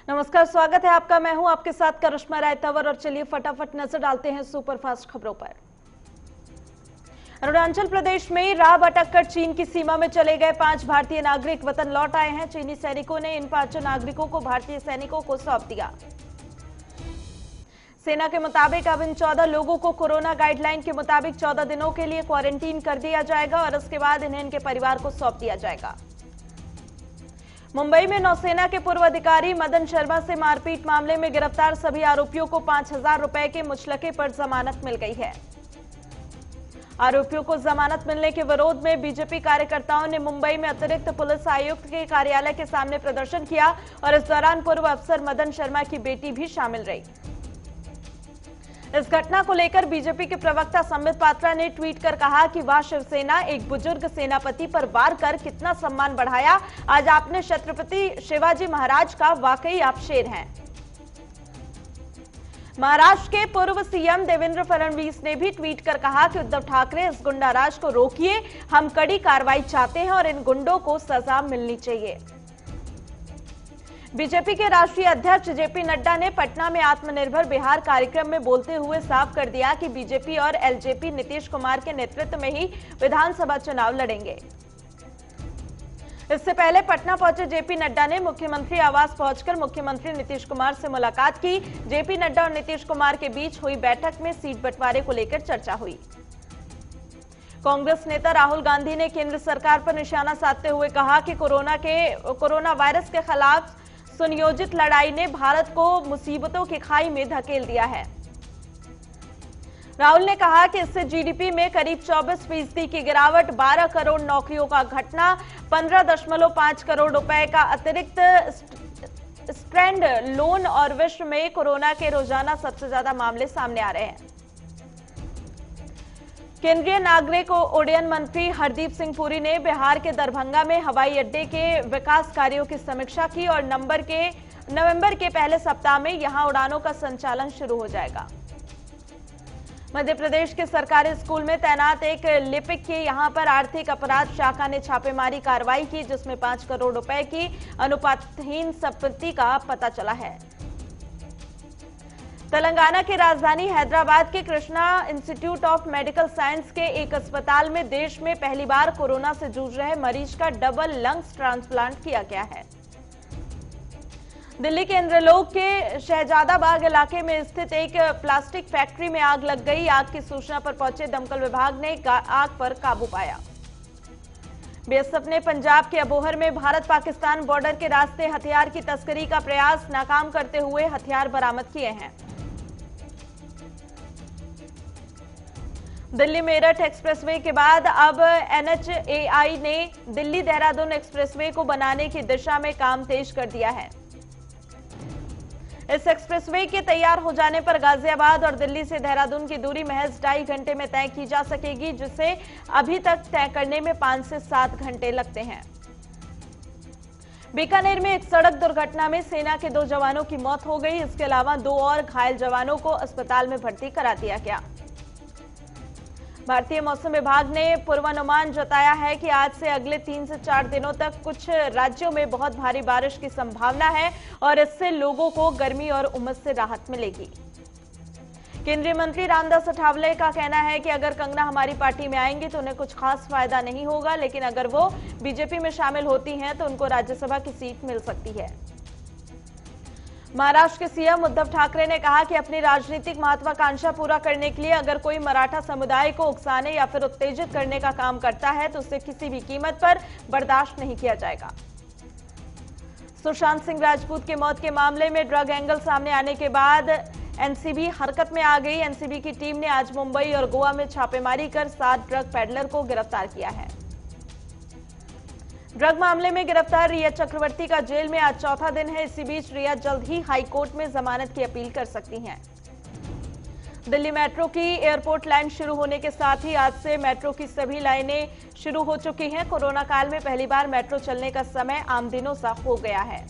नमस्कार, स्वागत है आपका। मैं हूं आपके साथ करिश्मा रायतावर और चलिए फटाफट नजर डालते हैं सुपरफास्ट खबरों पर। अरुणाचल प्रदेश में राह भटक कर चीन की सीमा में चले गए 5 भारतीय नागरिक वतन लौट आए हैं। चीनी सैनिकों ने इन 5 नागरिकों को भारतीय सैनिकों को सौंप दिया। सेना के मुताबिक अब इन 14 लोगों को कोरोना गाइडलाइन के मुताबिक 14 दिनों के लिए क्वारंटीन कर दिया जाएगा और उसके बाद इन्हें इनके परिवार को सौंप दिया जाएगा। मुंबई में नौसेना के पूर्व अधिकारी मदन शर्मा से मारपीट मामले में गिरफ्तार सभी आरोपियों को 5,000 रुपए के मुचलके पर जमानत मिल गई है। आरोपियों को जमानत मिलने के विरोध में बीजेपी कार्यकर्ताओं ने मुंबई में अतिरिक्त पुलिस आयुक्त के कार्यालय के सामने प्रदर्शन किया और इस दौरान पूर्व अफसर मदन शर्मा की बेटी भी शामिल रही। इस घटना को लेकर बीजेपी के प्रवक्ता संबित पात्रा ने ट्वीट कर कहा कि वाह शिवसेना, एक बुजुर्ग सेनापति पर वार कर कितना सम्मान बढ़ाया। आज आपने छत्रपति शिवाजी महाराज का, वाकई आप शेर हैं। महाराष्ट्र के पूर्व सीएम देवेंद्र फडणवीस ने भी ट्वीट कर कहा कि उद्धव ठाकरे, इस गुंडाराज को रोकिए, हम कड़ी कार्रवाई चाहते हैं और इन गुंडों को सजा मिलनी चाहिए। बीजेपी के राष्ट्रीय अध्यक्ष जेपी नड्डा ने पटना में आत्मनिर्भर बिहार कार्यक्रम में बोलते हुए साफ कर दिया कि बीजेपी और एलजेपी नीतीश कुमार के नेतृत्व में ही विधानसभा चुनाव लड़ेंगे। इससे पहले पटना पहुंचे जेपी नड्डा ने मुख्यमंत्री आवास पहुंचकर मुख्यमंत्री नीतीश कुमार से मुलाकात की। जेपी नड्डा और नीतीश कुमार के बीच हुई बैठक में सीट बंटवारे को लेकर चर्चा हुई। कांग्रेस नेता राहुल गांधी ने केंद्र सरकार पर निशाना साधते हुए कहा कि कोरोना वायरस के खिलाफ सुनियोजित लड़ाई ने भारत को मुसीबतों की खाई में धकेल दिया है। राहुल ने कहा कि इससे जीडीपी में करीब 24% की गिरावट, 12 करोड़ नौकरियों का घटना, 15.5 करोड़ रुपए का अतिरिक्त स्टैंड लोन और विश्व में कोरोना के रोजाना सबसे ज्यादा मामले सामने आ रहे हैं। केंद्रीय नागरिक उड्डयन मंत्री हरदीप सिंह पुरी ने बिहार के दरभंगा में हवाई अड्डे के विकास कार्यों की समीक्षा की और नवंबर के पहले सप्ताह में यहां उड़ानों का संचालन शुरू हो जाएगा। मध्य प्रदेश के सरकारी स्कूल में तैनात एक लिपिक की यहां पर आर्थिक अपराध शाखा ने छापेमारी कार्रवाई की, जिसमें 5 करोड़ रुपए की अनुपातहीन संपत्ति का पता चला है। तेलंगाना की राजधानी हैदराबाद के Krishna institute of medical science के एक अस्पताल में देश में पहली बार कोरोना से जूझ रहे मरीज का डबल लंग्स ट्रांसप्लांट किया गया है। दिल्ली के इंद्रलोक के शहजादाबाग इलाके में स्थित एक प्लास्टिक फैक्ट्री में आग लग गई। आग की सूचना पर पहुंचे दमकल विभाग ने आग पर काबू पाया। बीएसएफ ने पंजाब के अबोहर में भारत पाकिस्तान बॉर्डर के रास्ते हथियार की तस्करी का प्रयास नाकाम करते हुए हथियार बरामद किए हैं। दिल्ली मेरठ एक्सप्रेसवे के बाद अब एनएचएआई ने दिल्ली देहरादून एक्सप्रेसवे को बनाने की दिशा में काम तेज कर दिया है। इस एक्सप्रेसवे के तैयार हो जाने पर गाजियाबाद और दिल्ली से देहरादून की दूरी महज 2.5 घंटे में तय की जा सकेगी, जिसे अभी तक तय करने में 5 से 7 घंटे लगते हैं। बीकानेर में एक सड़क दुर्घटना में सेना के 2 जवानों की मौत हो गई। इसके अलावा 2 और घायल जवानों को अस्पताल में भर्ती करा दिया गया। भारतीय मौसम विभाग ने पूर्वानुमान जताया है कि आज से अगले 3 से 4 दिनों तक कुछ राज्यों में बहुत भारी बारिश की संभावना है और इससे लोगों को गर्मी और उमस से राहत मिलेगी। केंद्रीय मंत्री रामदास अठावले का कहना है कि अगर कंगना हमारी पार्टी में आएंगी तो उन्हें कुछ खास फायदा नहीं होगा, लेकिन अगर वो बीजेपी में शामिल होती हैं तो उनको राज्यसभा की सीट मिल सकती है। महाराष्ट्र के सीएम उद्धव ठाकरे ने कहा कि अपनी राजनीतिक महत्वाकांक्षा पूरा करने के लिए अगर कोई मराठा समुदाय को उकसाने या फिर उत्तेजित करने का काम करता है तो उसे किसी भी कीमत पर बर्दाश्त नहीं किया जाएगा। सुशांत सिंह राजपूत की मौत के मामले में ड्रग एंगल सामने आने के बाद एनसीबी हरकत में आ गई। एनसीबी की टीम ने आज मुंबई और गोवा में छापेमारी कर 7 ड्रग पेडलर को गिरफ्तार किया है। ड्रग मामले में गिरफ्तार रिया चक्रवर्ती का जेल में आज 4था दिन है। इसी बीच रिया जल्द ही हाईकोर्ट में जमानत की अपील कर सकती हैं। दिल्ली मेट्रो की एयरपोर्ट लाइन शुरू होने के साथ ही आज से मेट्रो की सभी लाइनें शुरू हो चुकी हैं। कोरोना काल में पहली बार मेट्रो चलने का समय आम दिनों सा हो गया है।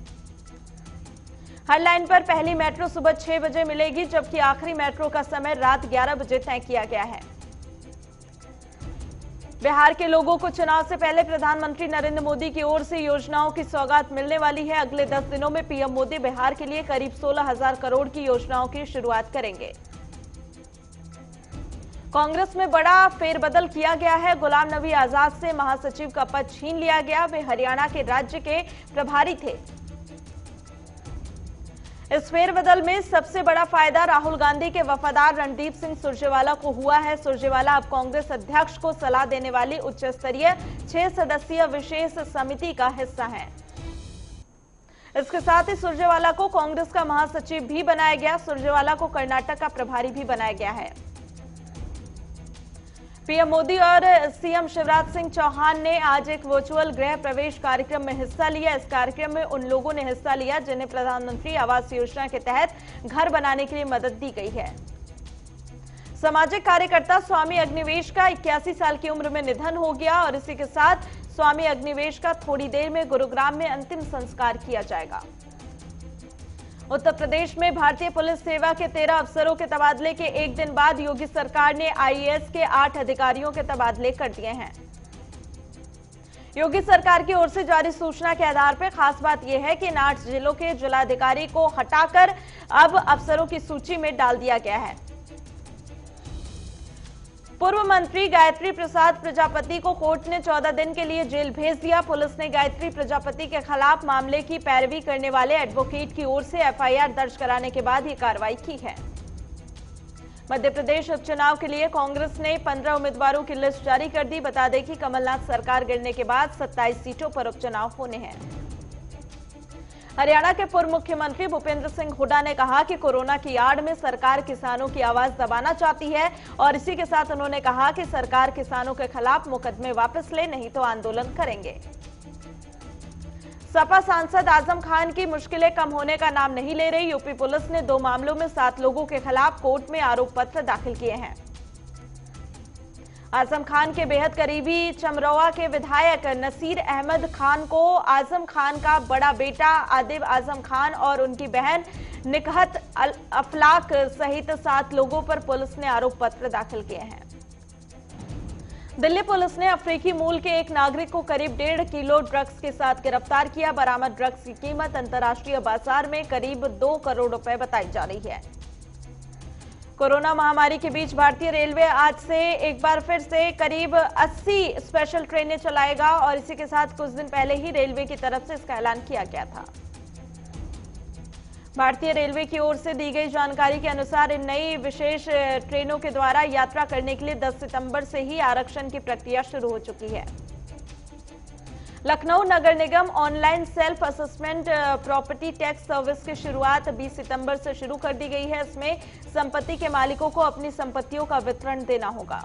हर लाइन पर पहली मेट्रो सुबह 6 बजे मिलेगी, जबकि आखिरी मेट्रो का समय रात 11 बजे तय किया गया है। बिहार के लोगों को चुनाव से पहले प्रधानमंत्री नरेंद्र मोदी की ओर से योजनाओं की सौगात मिलने वाली है। अगले 10 दिनों में पीएम मोदी बिहार के लिए करीब 16,000 करोड़ की योजनाओं की शुरुआत करेंगे। कांग्रेस में बड़ा फेरबदल किया गया है। गुलाम नबी आजाद से महासचिव का पद छीन लिया गया। वे हरियाणा के राज्य के प्रभारी थे। इस फेरबदल में सबसे बड़ा फायदा राहुल गांधी के वफादार रणदीप सिंह सुरजेवाला को हुआ है। सुरजेवाला अब कांग्रेस अध्यक्ष को सलाह देने वाली उच्च स्तरीय 6 सदस्यीय विशेष समिति का हिस्सा हैं। इसके साथ ही सुरजेवाला को कांग्रेस का महासचिव भी बनाया गया। सुरजेवाला को कर्नाटक का प्रभारी भी बनाया गया है। पीएम मोदी और सीएम शिवराज सिंह चौहान ने आज एक वर्चुअल गृह प्रवेश कार्यक्रम में हिस्सा लिया। इस कार्यक्रम में उन लोगों ने हिस्सा लिया जिन्हें प्रधानमंत्री आवास योजना के तहत घर बनाने के लिए मदद दी गई है। सामाजिक कार्यकर्ता स्वामी अग्निवेश का 81 साल की उम्र में निधन हो गया और इसी के साथ स्वामी अग्निवेश का थोड़ी देर में गुरुग्राम में अंतिम संस्कार किया जाएगा। उत्तर प्रदेश में भारतीय पुलिस सेवा के 13 अफसरों के तबादले के एक दिन बाद योगी सरकार ने आईएएस के 8 अधिकारियों के तबादले कर दिए हैं। योगी सरकार की ओर से जारी सूचना के आधार पर खास बात यह है कि इन 8 जिलों के जिलाधिकारी को हटाकर अब अफसरों की सूची में डाल दिया गया है। पूर्व मंत्री गायत्री प्रसाद प्रजापति को कोर्ट ने 14 दिन के लिए जेल भेज दिया। पुलिस ने गायत्री प्रजापति के खिलाफ मामले की पैरवी करने वाले एडवोकेट की ओर से एफआईआर दर्ज कराने के बाद ये कार्रवाई की है। मध्य प्रदेश उपचुनाव के लिए कांग्रेस ने 15 उम्मीदवारों की लिस्ट जारी कर दी। बता दें कि कमलनाथ सरकार गिरने के बाद 27 सीटों पर उपचुनाव होने हैं। हरियाणा के पूर्व मुख्यमंत्री भूपेंद्र सिंह हुड्डा ने कहा कि कोरोना की आड़ में सरकार किसानों की आवाज दबाना चाहती है और इसी के साथ उन्होंने कहा कि सरकार किसानों के खिलाफ मुकदमे वापस ले, नहीं तो आंदोलन करेंगे। सपा सांसद आजम खान की मुश्किलें कम होने का नाम नहीं ले रही। यूपी पुलिस ने 2 मामलों में 7 लोगों के खिलाफ कोर्ट में आरोप पत्र दाखिल किए हैं। आजम खान के बेहद करीबी चमरौआ के विधायक नसीर अहमद खान को आजम खान का बड़ा बेटा आदिब आजम खान और उनकी बहन निकहत अफलाक सहित 7 लोगों पर पुलिस ने आरोप पत्र दाखिल किए हैं। दिल्ली पुलिस ने अफ्रीकी मूल के एक नागरिक को करीब 1.5 किलो ड्रग्स के साथ गिरफ्तार किया। बरामद ड्रग्स की कीमत अंतर्राष्ट्रीय बाजार में करीब 2 करोड़ रुपए बताई जा रही है। कोरोना महामारी के बीच भारतीय रेलवे आज से एक बार फिर से करीब 80 स्पेशल ट्रेनें चलाएगा और इसी के साथ कुछ दिन पहले ही रेलवे की तरफ से इसका ऐलान किया गया था। भारतीय रेलवे की ओर से दी गई जानकारी के अनुसार इन नई विशेष ट्रेनों के द्वारा यात्रा करने के लिए 10 सितंबर से ही आरक्षण की प्रक्रिया शुरू हो चुकी है। लखनऊ नगर निगम online self assessment property tax service की शुरुआत 20 सितंबर से शुरू कर दी गई है। इसमें संपत्ति के मालिकों को अपनी संपत्तियों का विवरण देना होगा।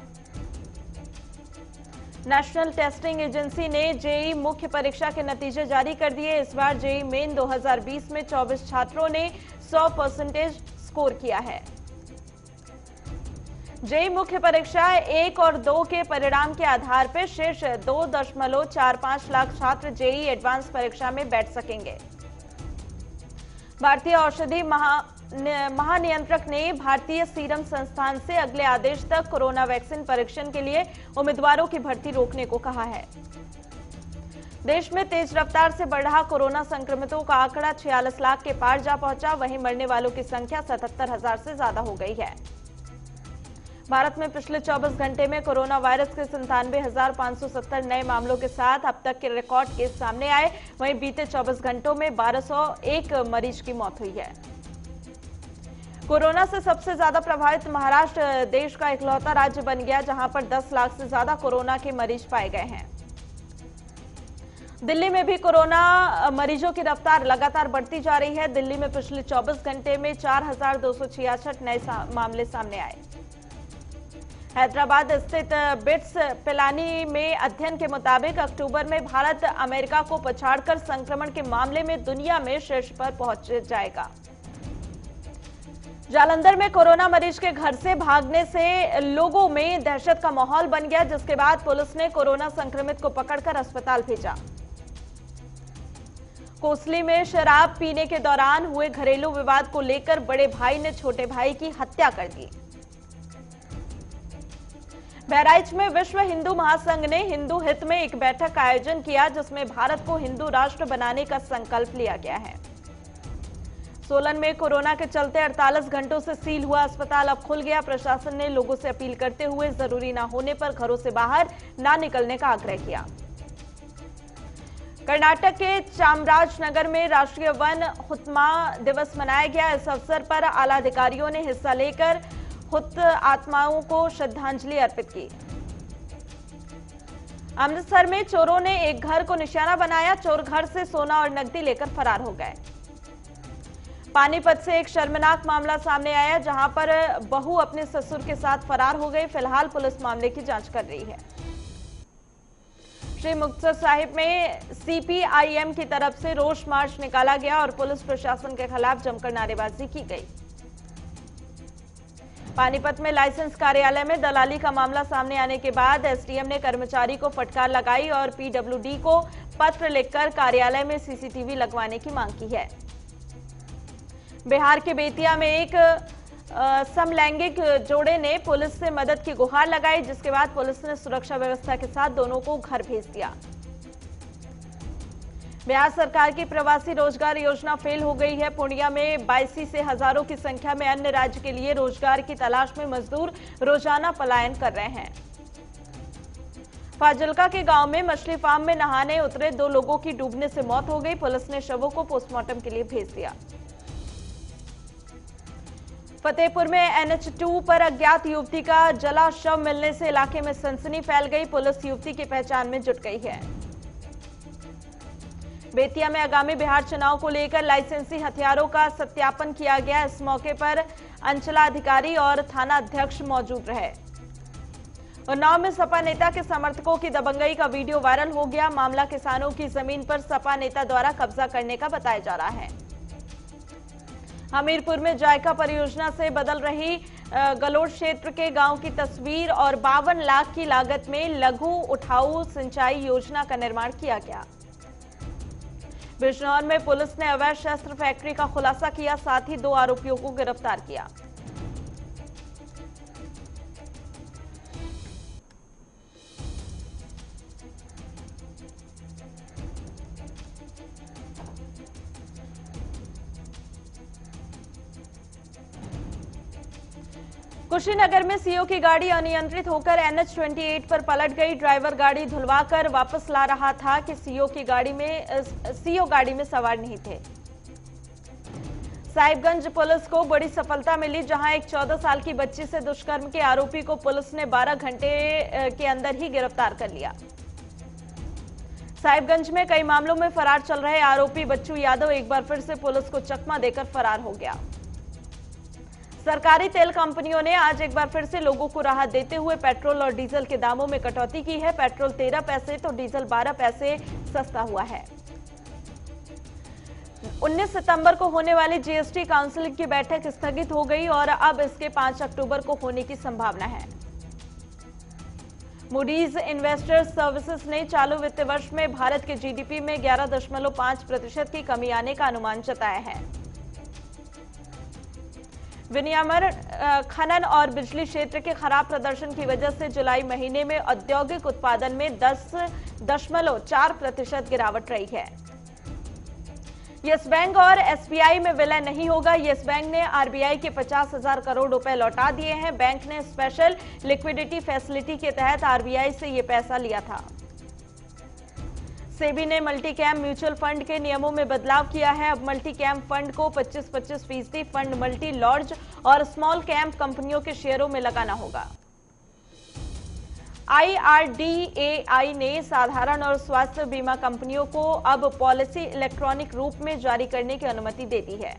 नेशनल टेस्टिंग एजेंसी ने जेईई मुख्य परीक्षा के नतीजे जारी कर दिए। इस बार जेईई मेन 2020 में 24 छात्रों ने 100% स्कोर किया है। जेईई मुख्य परीक्षा 1 और 2 के परिणाम के आधार पर शीर्ष 2.45 लाख छात्र जेईई एडवांस परीक्षा में बैठ सकेंगे। भारतीय औषधि महानियंत्रक ने भारतीय सीरम संस्थान से अगले आदेश तक कोरोना वैक्सीन परीक्षण के लिए उम्मीदवारों की भर्ती रोकने को कहा है। देश में तेज रफ्तार से बढ़ रहा कोरोना संक्रमितों का आंकड़ा 46 लाख के पार जा पहुंचा। वहीं मरने वालों की संख्या 77,000 से ज्यादा हो गई है। भारत में पिछले 24 घंटे में कोरोना वायरस के 97,570 नए मामलों के साथ अब तक के रिकॉर्ड केस सामने आए। वहीं बीते 24 घंटों में 1201 मरीज की मौत हुई है। कोरोना से सबसे ज्यादा प्रभावित महाराष्ट्र देश का इकलौता राज्य बन गया, जहां पर 10 लाख से ज्यादा कोरोना के मरीज पाए गए हैं। दिल्ली में भी कोरोना मरीजों की रफ्तार लगातार बढ़ती जा रही है। दिल्ली में पिछले 24 घंटे में 4,266 नए मामले सामने आए। हैदराबाद स्थित बिट्स पिलानी में अध्ययन के मुताबिक अक्टूबर में भारत अमेरिका को पछाड़कर संक्रमण के मामले में दुनिया में शीर्ष पर पहुंच जाएगा। जालंधर में कोरोना मरीज के घर से भागने से लोगों में दहशत का माहौल बन गया, जिसके बाद पुलिस ने कोरोना संक्रमित को पकड़कर अस्पताल भेजा। कोसली में शराब पीने के दौरान हुए घरेलू विवाद को लेकर बड़े भाई ने छोटे भाई की हत्या कर दी। बहराइच में विश्व हिंदू महासंघ ने हिंदू हित में एक बैठक का आयोजन किया, जिसमें भारत को हिंदू राष्ट्र बनाने का संकल्प लिया गया है। सोलन में कोरोना के चलते 48 घंटों से सील हुआ अस्पताल अब खुल गया। प्रशासन ने लोगों से अपील करते हुए जरूरी ना होने पर घरों से बाहर ना निकलने का आग्रह किया। कर्नाटक के चामराजनगर में राष्ट्रीय वन हुतात्मा दिवस मनाया गया। इस अवसर पर आला अधिकारियों ने हिस्सा लेकर हुतात्मा आत्माओं को श्रद्धांजलि अर्पित की। अमृतसर में चोरों ने एक घर को निशाना बनाया। चोर घर से सोना और नकदी लेकर फरार हो गए। पानीपत से एक शर्मनाक मामला सामने आया, जहां पर बहू अपने ससुर के साथ फरार हो गई। फिलहाल पुलिस मामले की जांच कर रही है। श्री मुक्तसर साहिब में सीपीआईएम की तरफ से रोष मार्च निकाला गया और पुलिस प्रशासन के खिलाफ जमकर नारेबाजी की गई। पानीपत में लाइसेंस कार्यालय में दलाली का मामला सामने आने के बाद एसडीएम ने कर्मचारी को फटकार लगाई और पीडब्ल्यूडी को पत्र लिखकर कार्यालय में सीसीटीवी लगवाने की मांग की है। बिहार के बेतिया में एक समलैंगिक जोड़े ने पुलिस से मदद की गुहार लगाई, जिसके बाद पुलिस ने सुरक्षा व्यवस्था के साथ दोनों को घर भेज दिया। बिहार सरकार की प्रवासी रोजगार योजना फेल हो गई है। पूर्णिया में 22 से हजारों की संख्या में अन्य राज्य के लिए रोजगार की तलाश में मजदूर रोजाना पलायन कर रहे हैं। फाजिल्का के गांव में मछली फार्म में नहाने उतरे 2 लोगों की डूबने से मौत हो गई। पुलिस ने शवों को पोस्टमार्टम के लिए भेज दिया। फतेहपुर में NH2 पर अज्ञात युवती का जला शव मिलने से इलाके में सनसनी फैल गई। पुलिस युवती की पहचान में जुट गई है। बेतिया में आगामी बिहार चुनाव को लेकर लाइसेंसी हथियारों का सत्यापन किया गया। इस मौके पर अंचलाधिकारी और थाना अध्यक्ष मौजूद रहे। उन्नाव में सपा नेता के समर्थकों की दबंगई का वीडियो वायरल हो गया। मामला किसानों की जमीन पर सपा नेता द्वारा कब्जा करने का बताया जा रहा है। हमीरपुर में जायका परियोजना से बदल रही गलोड़ क्षेत्र के गांव की तस्वीर और 52 लाख की लागत में लघु उठाऊ सिंचाई योजना का निर्माण किया गया। बिजनौर में पुलिस ने अवैध शस्त्र फैक्ट्री का खुलासा किया, साथ ही 2 आरोपियों को गिरफ्तार किया। कुशीनगर में सीओ की गाड़ी अनियंत्रित होकर NH28 पर पलट गई। ड्राइवर गाड़ी धुलवाकर वापस ला रहा था कि सीओ गाड़ी में सवार नहीं थे। साहिबगंज पुलिस को बड़ी सफलता मिली, जहां एक 14 साल की बच्ची से दुष्कर्म के आरोपी को पुलिस ने 12 घंटे के अंदर ही गिरफ्तार कर लिया। साहिबगंज में कई मामलों में फरार चल रहे आरोपी बच्चू यादव एक बार फिर से पुलिस को चकमा देकर फरार हो गया। सरकारी तेल कंपनियों ने आज एक बार फिर से लोगों को राहत देते हुए पेट्रोल और डीजल के दामों में कटौती की है। पेट्रोल 13 पैसे तो डीजल 12 पैसे सस्ता हुआ है। 19 सितंबर को होने वाली जीएसटी काउंसिल की बैठक स्थगित हो गई और अब इसके 5 अक्टूबर को होने की संभावना है। मूडीज इन्वेस्टर्स सर्विसेज ने चालू वित्त वर्ष में भारत के जीडीपी में 11.5% की कमी आने का अनुमान जताया है। विनियामन, खनन और बिजली क्षेत्र के खराब प्रदर्शन की वजह से जुलाई महीने में औद्योगिक उत्पादन में 10.4% गिरावट रही है। यस बैंक और एसबीआई में विलय नहीं होगा। यस बैंक ने आरबीआई के 50,000 करोड़ रुपए लौटा दिए हैं। बैंक ने स्पेशल लिक्विडिटी फैसिलिटी के तहत आरबीआई से ये पैसा लिया था। सेबी ने मल्टी कैप म्यूचुअल फंड के नियमों में बदलाव किया है। अब मल्टी कैप फंड को 25-25% फंड मल्टी लार्ज और स्मॉल कैप कंपनियों के शेयरों में लगाना होगा। IRDAI ने साधारण और स्वास्थ्य बीमा कंपनियों को अब पॉलिसी इलेक्ट्रॉनिक रूप में जारी करने की अनुमति दे दी है।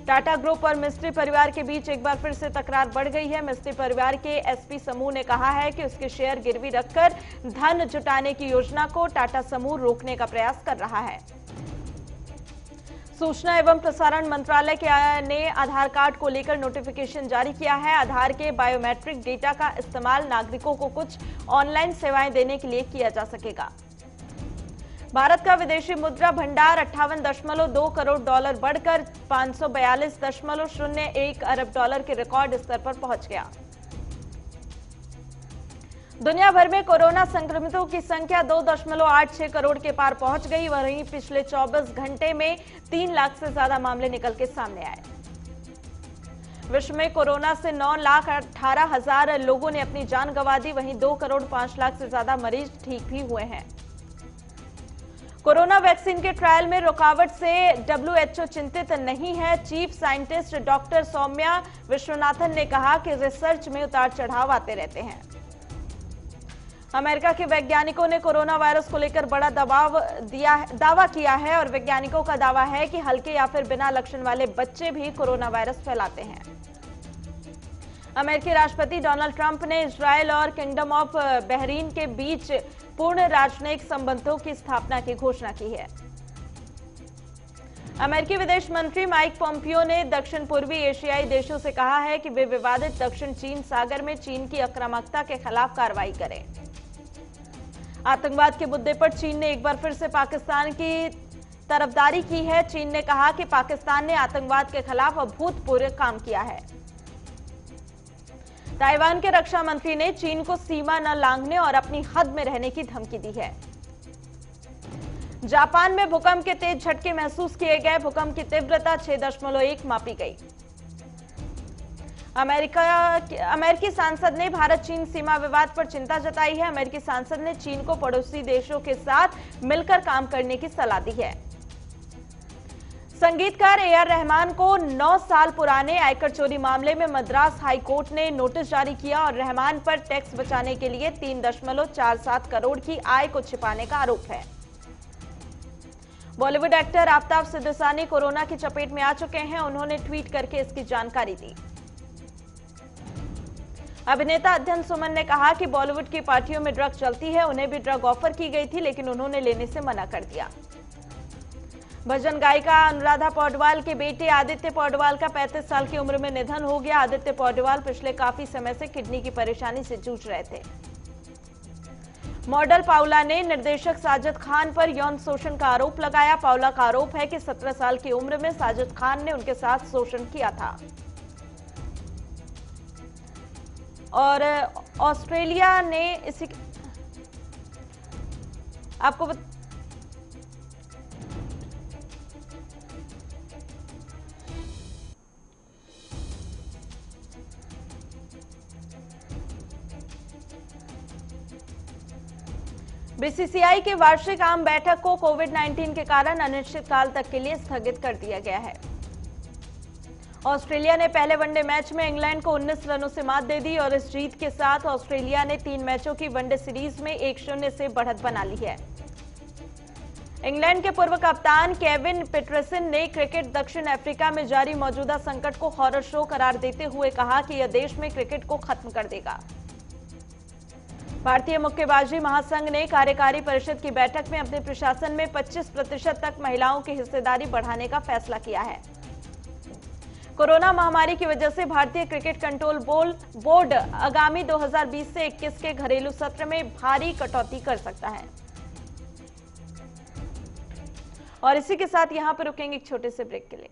टाटा ग्रुप और मिस्त्री परिवार के बीच एक बार फिर से तकरार बढ़ गई है। मिस्त्री परिवार के एसपी समूह ने कहा है कि उसके शेयर गिरवी रखकर धन जुटाने की योजना को टाटा समूह रोकने का प्रयास कर रहा है। सूचना एवं प्रसारण मंत्रालय ने आधार कार्ड को लेकर नोटिफिकेशन जारी किया है। आधार के बायोमेट्रिक डेटा का इस्तेमाल नागरिकों को कुछ ऑनलाइन सेवाएं देने के लिए किया जा सकेगा। भारत का विदेशी मुद्रा भंडार 58.2 करोड़ डॉलर बढ़कर 542.01 अरब डॉलर के रिकॉर्ड स्तर पर पहुंच गया। दुनिया भर में कोरोना संक्रमितों की संख्या 2.86 करोड़ के पार पहुंच गई। वहीं पिछले 24 घंटे में 3 लाख से ज्यादा मामले निकल के सामने आए। विश्व में कोरोना से 9,18,000 लोगों ने अपनी जान गंवा दी। वहीं 2 करोड़ 5 लाख से ज्यादा मरीज ठीक भी हुए हैं। कोरोना वैक्सीन के ट्रायल में रुकावट से WHO चिंतित नहीं है। Chief scientist doctor Soumya Vishwanathan ने कहा कि रिसर्च में उतार चढ़ाव आते रहते हैं। अमेरिका के वैज्ञानिकों ने कोरोना वायरस को लेकर बड़ा दावा किया है और वैज्ञानिकों का दावा है कि हल्के या फिर बिना लक्षण वाले बच्चे भी कोरोना वायरस फैलाते हैं। अमेरिकी राष्ट्रपति डोनाल्ड ट्रंप ने इजरायल और किंगडम ऑफ बहरीन के बीच पूर्ण राजनयिक संबंधों की स्थापना की घोषणा की है। अमेरिकी विदेश मंत्री माइक पोम्पियो ने दक्षिण पूर्वी एशियाई देशों से कहा है कि वे विवादित दक्षिण चीन सागर में चीन की आक्रामकता के खिलाफ कार्रवाई करें। आतंकवाद के मुद्दे पर चीन ने एक बार फिर से पाकिस्तान की तरफदारी की है। चीन ने कहा कि पाकिस्तान ने आतंकवाद के खिलाफ अभूतपूर्व काम किया है। ताइवान के रक्षा मंत्री ने चीन को सीमा न लांघने और अपनी हद में रहने की धमकी दी है। जापान में भूकंप के तेज झटके महसूस किए गए। भूकंप की तीव्रता 6.1 मापी गई। अमेरिकी सांसद ने भारत चीन सीमा विवाद पर चिंता जताई है। अमेरिकी सांसद ने चीन को पड़ोसी देशों के साथ मिलकर काम करने की सलाह दी है। संगीतकार AR रहमान को 9 साल पुराने आयकर चोरी मामले में मद्रास हाई कोर्ट ने नोटिस जारी किया और रहमान पर टैक्स बचाने के लिए 3.47 करोड़ की आय को छिपाने का आरोप है। बॉलीवुड एक्टर आफताब सिद्दीकी कोरोना की चपेट में आ चुके हैं। उन्होंने ट्वीट करके इसकी जानकारी दी। अभिनेता अध्ययन सुमन ने कहा कि बॉलीवुड की पार्टियों में ड्रग चलती है। उन्हें भी ड्रग ऑफर की गई थी, लेकिन उन्होंने लेने से मना कर दिया। भजन गायिका अनुराधा पौडवाल के बेटे आदित्य पौडवाल का 35 साल की उम्र में निधन हो गया। आदित्य पौडवाल पिछले काफी समय से किडनी की परेशानी से जूझ रहे थे। मॉडल पाउला ने निर्देशक साजिद खान पर यौन शोषण का आरोप लगाया। पाउला का आरोप है कि 17 साल की उम्र में साजिद खान ने उनके साथ शोषण किया था। और ऑस्ट्रेलिया ने इसी आपको बीसीसीआई की वार्षिक आम बैठक को कोविड-19 के कारण अनिश्चितकाल तक के लिए स्थगित कर दिया गया है। ऑस्ट्रेलिया ने पहले वनडे मैच में इंग्लैंड को 19 रनों से मात दे दी और इस जीत के साथ ऑस्ट्रेलिया ने 3 मैचों की वनडे सीरीज में 1-0 से बढ़त बना ली है। इंग्लैंड के पूर्व कप्तान केविन पीटरसन ने क्रिकेट दक्षिण अफ्रीका में जारी मौजूदा संकट को हॉरर शो करार देते हुए कहा कि यह देश में क्रिकेट को खत्म कर देगा। भारतीय मुक्केबाजी महासंघ ने कार्यकारी परिषद की बैठक में अपने प्रशासन में 25% तक महिलाओं की हिस्सेदारी बढ़ाने का फैसला किया है। कोरोना महामारी की वजह से भारतीय क्रिकेट कंट्रोल बोर्ड आगामी 2020 से 21 के घरेलू सत्र में भारी कटौती कर सकता है। और इसी के साथ यहां पर रुकेंगे एक छोटे से ब्रेक के लिए।